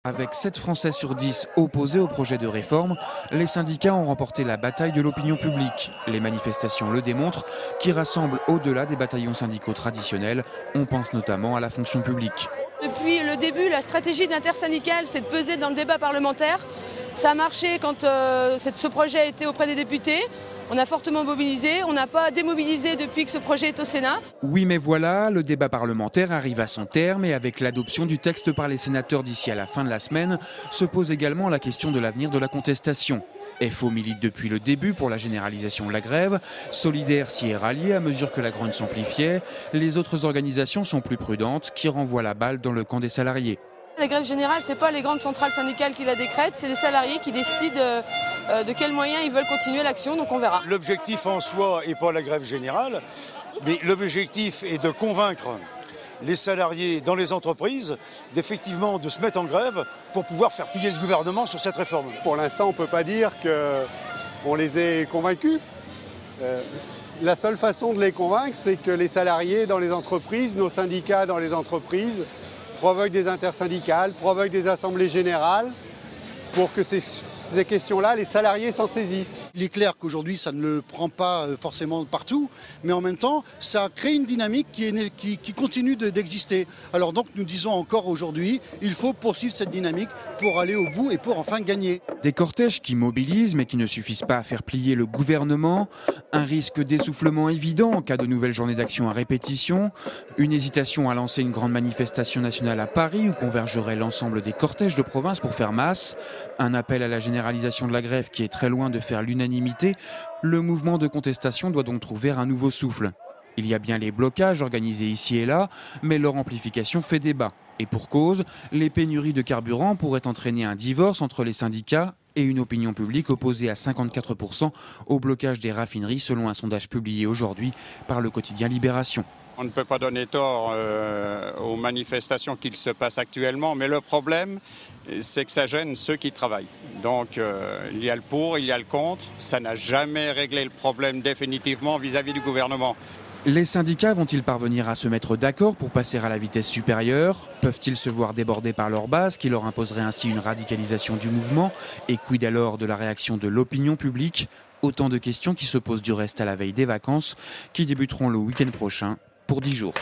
Avec 7 Français sur 10 opposés au projet de réforme, les syndicats ont remporté la bataille de l'opinion publique. Les manifestations le démontrent, qui rassemblent au-delà des bataillons syndicaux traditionnels. On pense notamment à la fonction publique. Depuis le début, la stratégie d'intersyndicale, c'est de peser dans le débat parlementaire. Ça a marché quand ce projet a été auprès des députés. On a fortement mobilisé, on n'a pas démobilisé depuis que ce projet est au Sénat. Oui, mais voilà, le débat parlementaire arrive à son terme et avec l'adoption du texte par les sénateurs d'ici à la fin de la semaine, se pose également la question de l'avenir de la contestation. FO milite depuis le début pour la généralisation de la grève. Solidaire s'y est rallié à mesure que la grogne s'amplifiait. Les autres organisations sont plus prudentes, qui renvoient la balle dans le camp des salariés. La grève générale, ce n'est pas les grandes centrales syndicales qui la décrètent, c'est les salariés qui décident de quels moyens ils veulent continuer l'action, donc on verra. L'objectif en soi n'est pas la grève générale, mais l'objectif est de convaincre les salariés dans les entreprises d'effectivement de se mettre en grève pour pouvoir faire plier ce gouvernement sur cette réforme. Pour l'instant, on ne peut pas dire qu'on les ait convaincus. La seule façon de les convaincre, c'est que les salariés dans les entreprises, nos syndicats dans les entreprises, provoquent des intersyndicales, provoquent des assemblées générales pour que ces questions-là, les salariés s'en saisissent. Il est clair qu'aujourd'hui, ça ne le prend pas forcément partout, mais en même temps, ça crée une dynamique qui continue d'exister. Alors donc, nous disons encore aujourd'hui, il faut poursuivre cette dynamique pour aller au bout et pour enfin gagner. Des cortèges qui mobilisent mais qui ne suffisent pas à faire plier le gouvernement, un risque d'essoufflement évident en cas de nouvelles journées d'action à répétition, une hésitation à lancer une grande manifestation nationale à Paris où convergerait l'ensemble des cortèges de province pour faire masse, un appel à la généralisation de la grève qui est très loin de faire l'unanimité. Le mouvement de contestation doit donc trouver un nouveau souffle. Il y a bien les blocages organisés ici et là, mais leur amplification fait débat. Et pour cause, les pénuries de carburant pourraient entraîner un divorce entre les syndicats et une opinion publique opposée à 54% au blocage des raffineries selon un sondage publié aujourd'hui par le quotidien Libération. On ne peut pas donner tort aux manifestations qui se passent actuellement, mais le problème, c'est que ça gêne ceux qui travaillent. Donc il y a le pour, il y a le contre. Ça n'a jamais réglé le problème définitivement vis-à-vis du gouvernement. Les syndicats vont-ils parvenir à se mettre d'accord pour passer à la vitesse supérieure? Peuvent-ils se voir débordés par leur base qui leur imposerait ainsi une radicalisation du mouvement? Et quid alors de la réaction de l'opinion publique? Autant de questions qui se posent du reste à la veille des vacances qui débuteront le week-end prochain pour 10 jours.